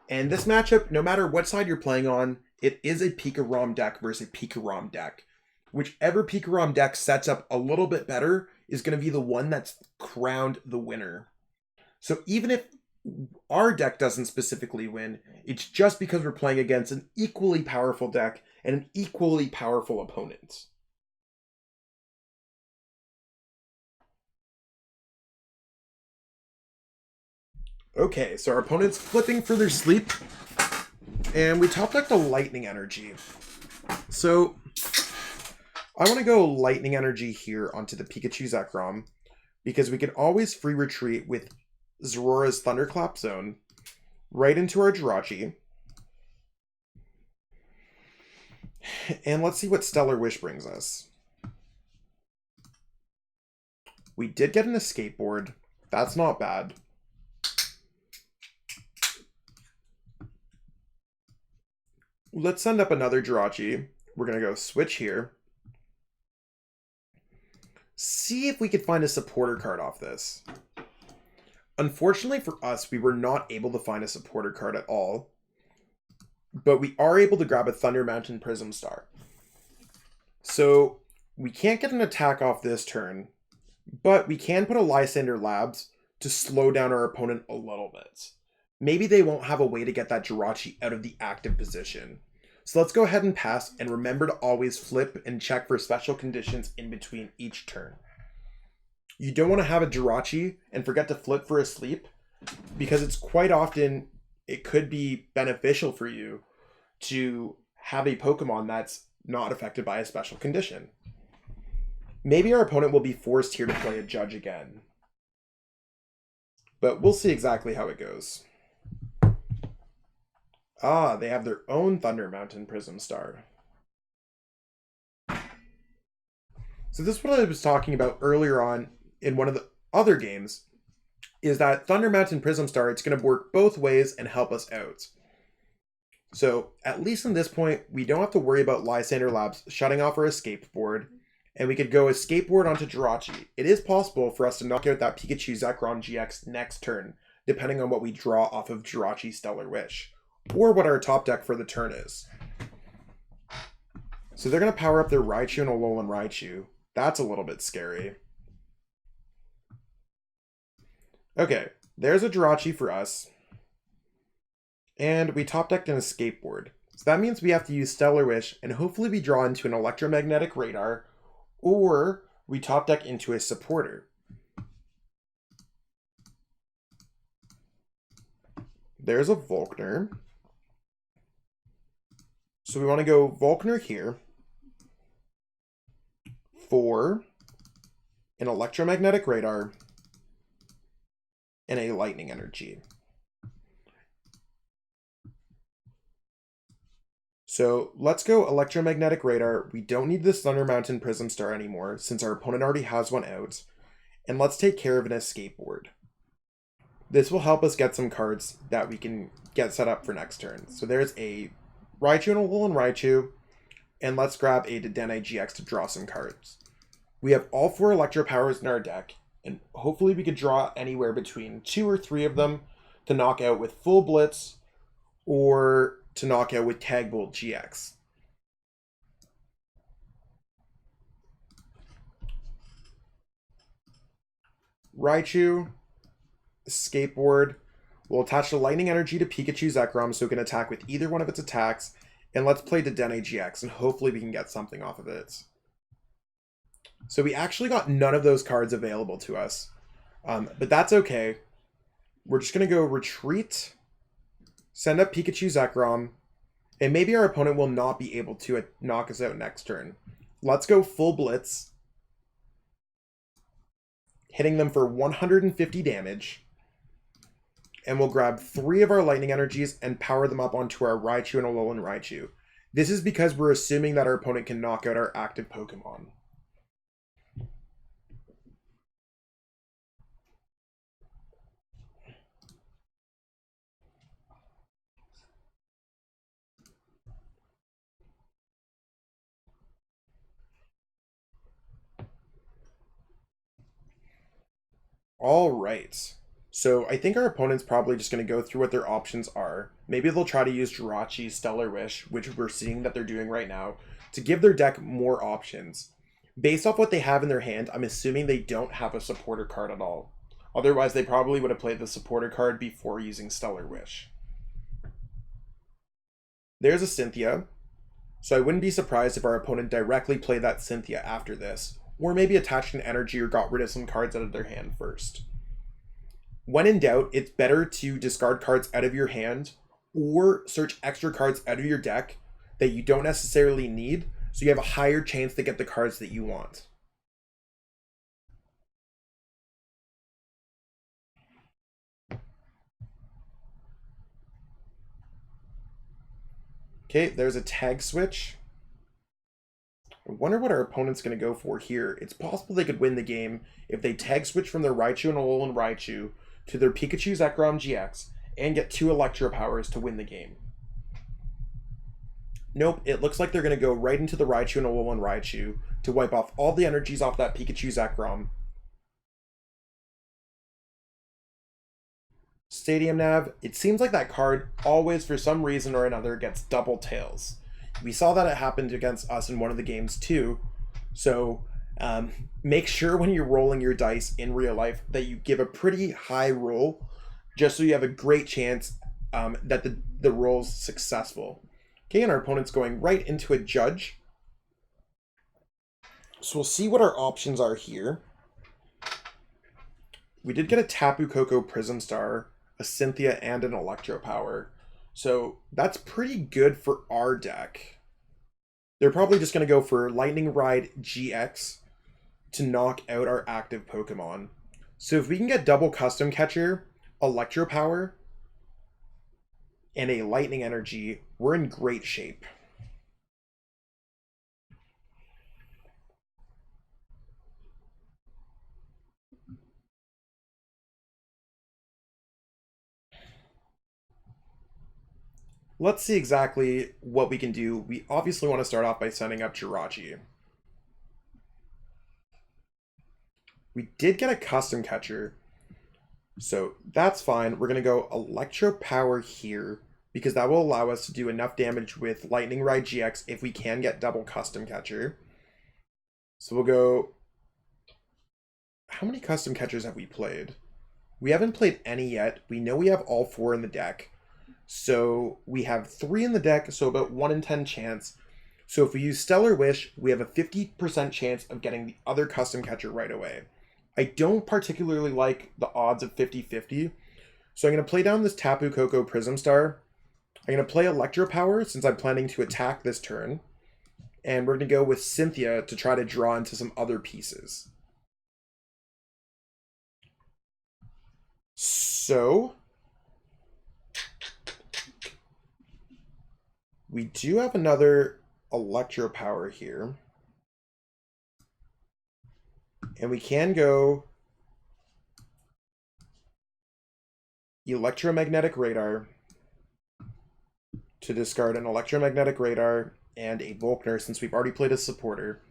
And this matchup, no matter what side you're playing on, it is a PikaRom deck versus a PikaRom deck. Whichever PikaRom deck sets up a little bit better is going to be the one that's crowned the winner. So even if our deck doesn't specifically win, it's just because we're playing against an equally powerful deck and an equally powerful opponent. Okay, so our opponent's flipping for their sleep, and we top decked a Lightning Energy. So I want to go Lightning Energy here onto the Pikachu Zekrom, because we can always free retreat with Zorora's Thunderclap Zone right into our Jirachi. And let's see what Stellar Wish brings us. We did get an Escape Board. That's not bad. Let's send up another Jirachi. We're going to go switch here. See if we could find a supporter card off this. Unfortunately for us, we were not able to find a supporter card at all. But we are able to grab a Thunder Mountain Prism Star. So we can't get an attack off this turn, but we can put a Lysander Labs to slow down our opponent a little bit. Maybe they won't have a way to get that Jirachi out of the active position. So let's go ahead and pass, and remember to always flip and check for special conditions in between each turn. You don't want to have a Jirachi and forget to flip for a sleep, because it's quite often, it could be beneficial for you to have a Pokemon that's not affected by a special condition. Maybe our opponent will be forced here to play a Judge again. But we'll see exactly how it goes. Ah, they have their own Thunder Mountain Prism Star. So this is what I was talking about earlier on in one of the other games, is that Thunder Mountain Prism Star, it's going to work both ways and help us out. So at least in this point, we don't have to worry about Lysander Labs shutting off our Escape Board, and we could go Escape Board onto Jirachi. It is possible for us to knock out that Pikachu Zekrom GX next turn, depending on what we draw off of Jirachi Stellar Wish, or what our top deck for the turn is. So they're going to power up their Raichu and Alolan Raichu. That's a little bit scary. Okay, there's a Jirachi for us. And we top decked an Escape Board. So that means we have to use Stellar Wish, and hopefully we draw into an Electromagnetic Radar, or we top deck into a Supporter. There's a Volkner. So we want to go Volkner here for an Electromagnetic Radar and a Lightning Energy. So let's go Electromagnetic Radar. We don't need this Thunder Mountain Prism Star anymore since our opponent already has one out. And let's take care of an Escape Board. This will help us get some cards that we can get set up for next turn. So there's a Raichu and Alolan Raichu. And let's grab a Dedenne GX to draw some cards. We have all 4 Electro Powers in our deck, and hopefully we could draw anywhere between 2 or 3 of them to knock out with Full Blitz or to knock out with Tag Bolt GX. Raichu, Skateboard. We'll attach the lightning energy to Pikachu Zekrom so it can attack with either one of its attacks. And let's play Dedenne GX, and hopefully we can get something off of it. So we actually got none of those cards available to us. But that's okay. We're just going to go retreat, send up Pikachu Zekrom, and maybe our opponent will not be able to knock us out next turn. Let's go full blitz, hitting them for 150 damage. And we'll grab 3 of our lightning energies and power them up onto our Raichu and Alolan Raichu. This is because we're assuming that our opponent can knock out our active Pokemon. All right. So I think our opponent's probably just going to go through what their options are. Maybe they'll try to use Jirachi, Stellar Wish, which we're seeing that they're doing right now, to give their deck more options. Based off what they have in their hand, I'm assuming they don't have a supporter card at all. Otherwise, they probably would have played the supporter card before using Stellar Wish. There's a Cynthia. So I wouldn't be surprised if our opponent directly played that Cynthia after this, or maybe attached an energy or got rid of some cards out of their hand first. When in doubt, it's better to discard cards out of your hand or search extra cards out of your deck that you don't necessarily need, so you have a higher chance to get the cards that you want. Okay, there's a tag switch. I wonder what our opponent's going to go for here. It's possible they could win the game if they tag switch from their Raichu and Alolan Raichu to their Pikachu Zekrom GX and get 2 Electro Powers to win the game. Nope, it looks like they're going to go right into the Raichu and Alolan Raichu to wipe off all the energies off that Pikachu Zekrom. Stadium Nav, it seems like that card always, for some reason or another, gets double tails. We saw that it happened against us in one of the games too, so make sure when you're rolling your dice in real life that you give a pretty high roll, just so you have a great chance that the roll's successful. Okay, and our opponent's going right into a Judge. So we'll see what our options are here. We did get a Tapu Koko Prism Star, a Cynthia, and an Electro Power. So that's pretty good for our deck. They're probably just going to go for Lightning Ride GX to knock out our active Pokemon. So if we can get double Custom Catcher, Electro Power, and a Lightning Energy, we're in great shape. Let's see exactly what we can do. We obviously want to start off by sending up Jirachi. We did get a Custom Catcher, so that's fine. We're going to go Electro Power here, because that will allow us to do enough damage with Lightning Ride GX if we can get double Custom Catcher. So we'll go... How many Custom Catchers have we played? We haven't played any yet. We know we have all 4 in the deck. So we have 3 in the deck, so about 1 in 10 chance. So if we use Stellar Wish, we have a 50% chance of getting the other Custom Catcher right away. I don't particularly like the odds of 50-50, so I'm going to play down this Tapu Koko Prism Star. I'm going to play Electro Power since I'm planning to attack this turn. And we're going to go with Cynthia to try to draw into some other pieces. So we do have another Electro Power here. And we can go Electromagnetic Radar to discard an Electromagnetic Radar and a Volkner since we've already played a supporter.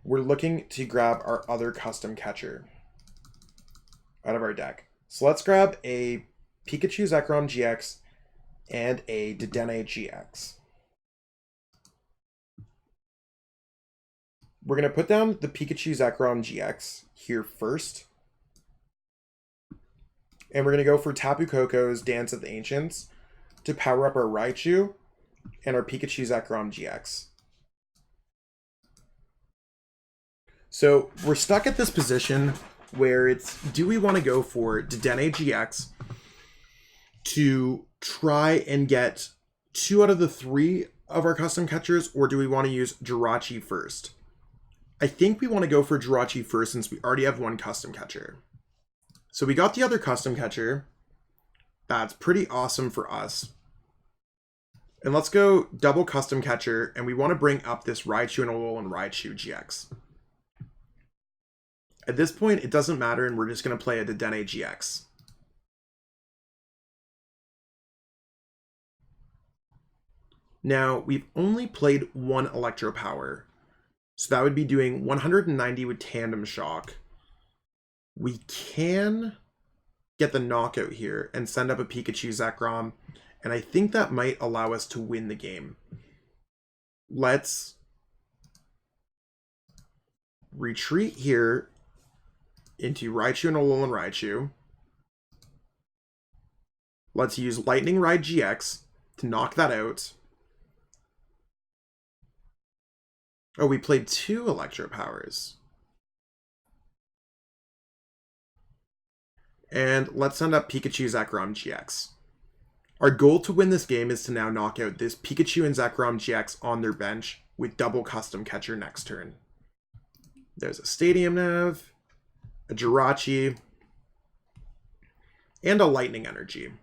We're looking to grab our other Custom Catcher out of our deck. So let's grab a Pikachu Zekrom GX and a Dedenne GX. We're going to put down the Pikachu Zekrom GX here first. And we're going to go for Tapu Koko's Dance of the Ancients to power up our Raichu and our Pikachu Zekrom GX. So we're stuck at this position where it's, do we want to go for Dedenne GX to try and get 2 out of the 3 of our custom catchers, or do we want to use Jirachi first? I think we want to go for Jirachi first since we already have 1 custom catcher. So we got the other custom catcher. That's pretty awesome for us. And let's go double custom catcher, and we want to bring up this Raichu and Alolan Raichu GX. At this point, it doesn't matter, and we're just going to play a Dedenne GX. Now, we've only played 1 Electro Power, so that would be doing 190 with Tandem Shock. We can get the knockout here and send up a Pikachu Zekrom, and I think that might allow us to win the game. Let's retreat here into Raichu and Alolan Raichu. Let's use Lightning Ride GX to knock that out. Oh, we played 2 Electro Powers. And let's send up Pikachu Zekrom GX. Our goal to win this game is to now knock out this Pikachu and Zekrom GX on their bench with double custom catcher next turn. There's a Stadium Nav, a Jirachi, and a Lightning Energy.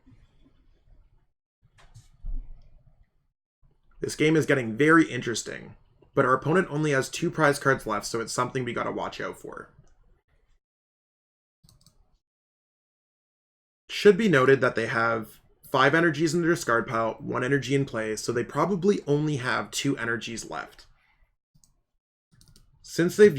This game is getting very interesting, but our opponent only has 2 prize cards left, so it's something we gotta watch out for. Should be noted that they have 5 energies in their discard pile, 1 energy in play, so they probably only have 2 energies left. Since they've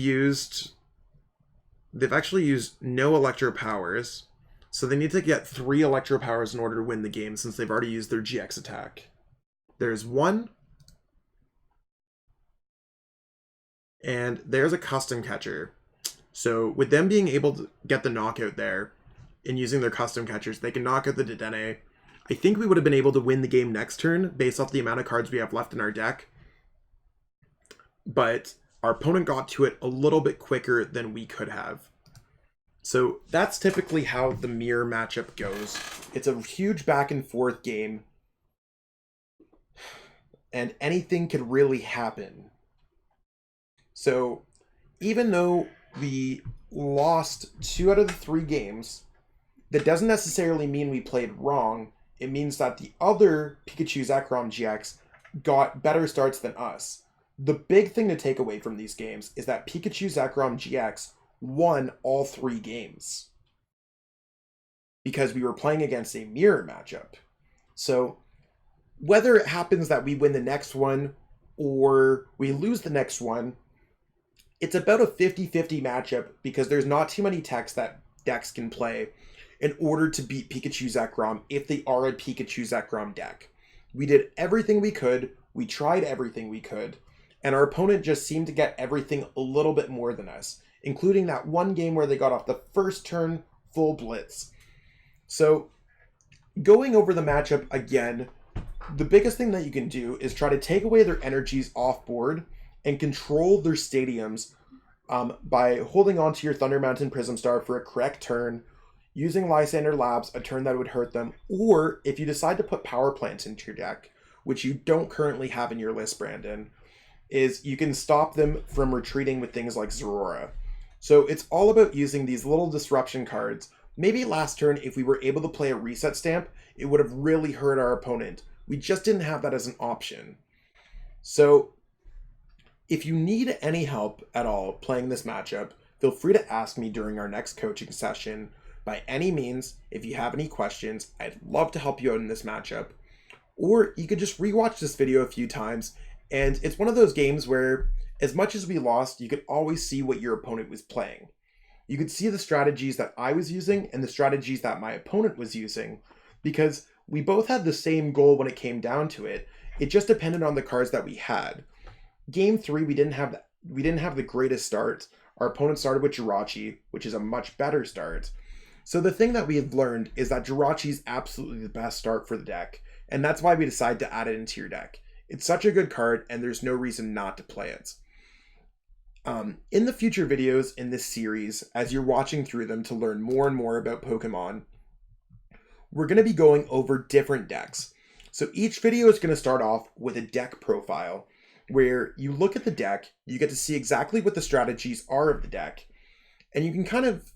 actually used no Electro Powers, so they need to get 3 Electro Powers in order to win the game since they've already used their GX attack. There's 1, and there's a custom catcher. So with them being able to get the knockout there and using their custom catchers, they can knock out the Dedenne. I think we would have been able to win the game next turn based off the amount of cards we have left in our deck. But our opponent got to it a little bit quicker than we could have. So that's typically how the mirror matchup goes. It's a huge back and forth game, and anything could really happen. So even though we lost 2 out of the 3 games, that doesn't necessarily mean we played wrong. It means that the other Pikachu Zekrom GX got better starts than us. The big thing to take away from these games is that Pikachu Zekrom GX won all 3 games because we were playing against a mirror matchup. So whether it happens that we win the next one or we lose the next one, it's about a 50-50 matchup because there's not too many decks that decks can play in order to beat Pikachu Zekrom if they are a Pikachu Zekrom deck. We did everything we could, we tried everything we could, and our opponent just seemed to get everything a little bit more than us, including that one game where they got off the first turn full blitz. So, going over the matchup again, the biggest thing that you can do is try to take away their energies off board and control their stadiums by holding on to your Thunder Mountain Prism Star for a correct turn, using Lysander Labs a turn that would hurt them, or if you decide to put Power Plant into your deck, which you don't currently have in your list, Brandon, is you can stop them from retreating with things like Zorora. So it's all about using these little disruption cards. Maybe last turn, if we were able to play a reset stamp, it would have really hurt our opponent. We just didn't have that as an option. So if you need any help at all playing this matchup, feel free to ask me during our next coaching session. By any means, if you have any questions, I'd love to help you out in this matchup. Or you could just rewatch this video a few times, and it's one of those games where, as much as we lost, you could always see what your opponent was playing. You could see the strategies that I was using and the strategies that my opponent was using, because we both had the same goal when it came down to it. It just depended on the cards that we had. Game 3, we didn't have the greatest start. Our opponent started with Jirachi, which is a much better start. So the thing that we have learned is that Jirachi is absolutely the best start for the deck, and that's why we decided to add it into your deck. It's such a good card, and there's no reason not to play it. In the future videos in this series, as you're watching through them to learn more and more about Pokemon, we're going to be going over different decks. So each video is going to start off with a deck profile, where you look at the deck, you get to see exactly what the strategies are of the deck, and you can kind of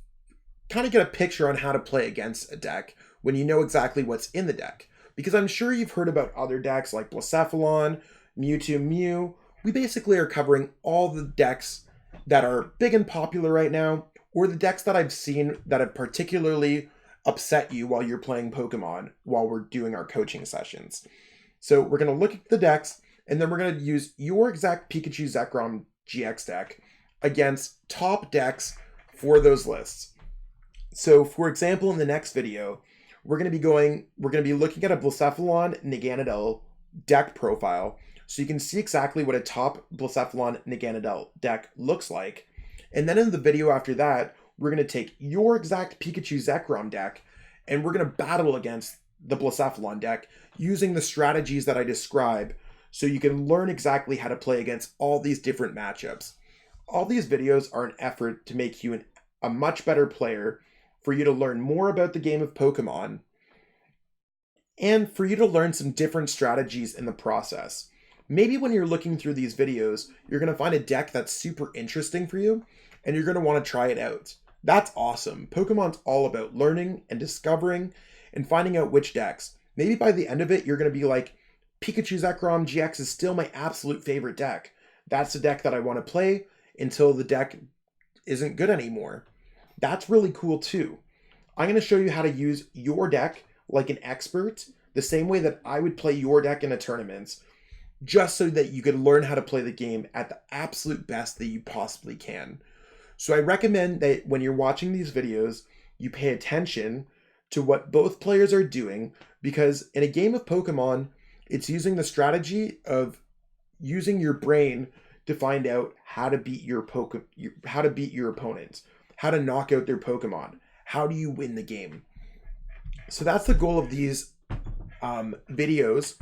get a picture on how to play against a deck when you know exactly what's in the deck. Because I'm sure you've heard about other decks like Blacephalon, Mewtwo Mew. We basically are covering all the decks that are big and popular right now, or the decks that I've seen that have particularly upset you while you're playing Pokemon while we're doing our coaching sessions. So we're going to look at the decks, and then we're going to use your exact Pikachu Zekrom GX deck against top decks for those lists. So for example, in the next video, we're going to be looking at a Blacephalon Naganadel deck profile, so you can see exactly what a top Blacephalon Naganadel deck looks like. And then in the video after that, we're going to take your exact Pikachu Zekrom deck, and we're going to battle against the Blacephalon deck using the strategies that I describe, so you can learn exactly how to play against all these different matchups. All these videos are an effort to make you a much better player, for you to learn more about the game of Pokemon, and for you to learn some different strategies in the process. Maybe when you're looking through these videos, you're going to find a deck that's super interesting for you, and you're going to want to try it out. That's awesome. Pokemon's all about learning and discovering and finding out which decks. Maybe by the end of it, you're going to be like, Pikachu Zekrom GX is still my absolute favorite deck. That's the deck that I want to play until the deck isn't good anymore. That's really cool too. I'm going to show you how to use your deck like an expert, the same way that I would play your deck in a tournament, just so that you could learn how to play the game at the absolute best that you possibly can. So I recommend that when you're watching these videos, you pay attention to what both players are doing, because in a game of Pokemon, it's using the strategy of using your brain to find out how to beat your opponent, how to knock out their Pokemon, how do you win the game. So that's the goal of these videos,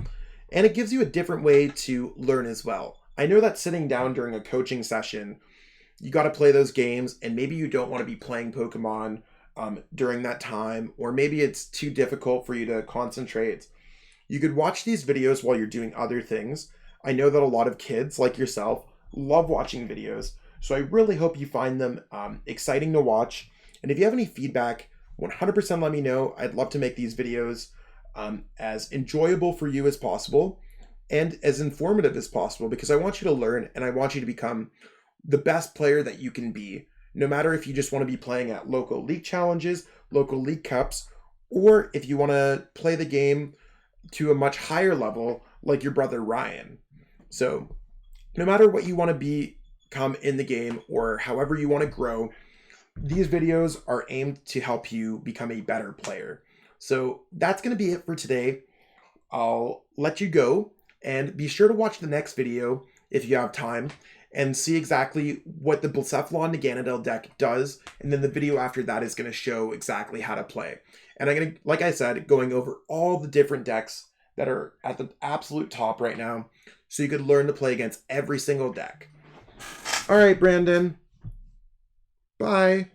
and it gives you a different way to learn as well. I know that sitting down during a coaching session, you got to play those games, and maybe you don't want to be playing Pokemon during that time, or maybe it's too difficult for you to concentrate. You could watch these videos while you're doing other things. I know that a lot of kids like yourself love watching videos, so I really hope you find them exciting to watch. And if you have any feedback, 100% let me know. I'd love to make these videos as enjoyable for you as possible and as informative as possible, because I want you to learn and I want you to become the best player that you can be, no matter if you just want to be playing at local league challenges, local league cups, or if you want to play the game to a much higher level like your brother Ryan. So no matter what you want to become in the game, or however you want to grow, these videos are aimed to help you become a better player. So that's going to be it for today. I'll let you go, and be sure to watch the next video if you have time and see exactly what the Blacephalon Naganadel deck does, and then the video after that is going to show exactly how to play. And I'm going to, like I said, going over all the different decks that are at the absolute top right now, so you could learn to play against every single deck. All right, Brandon. Bye.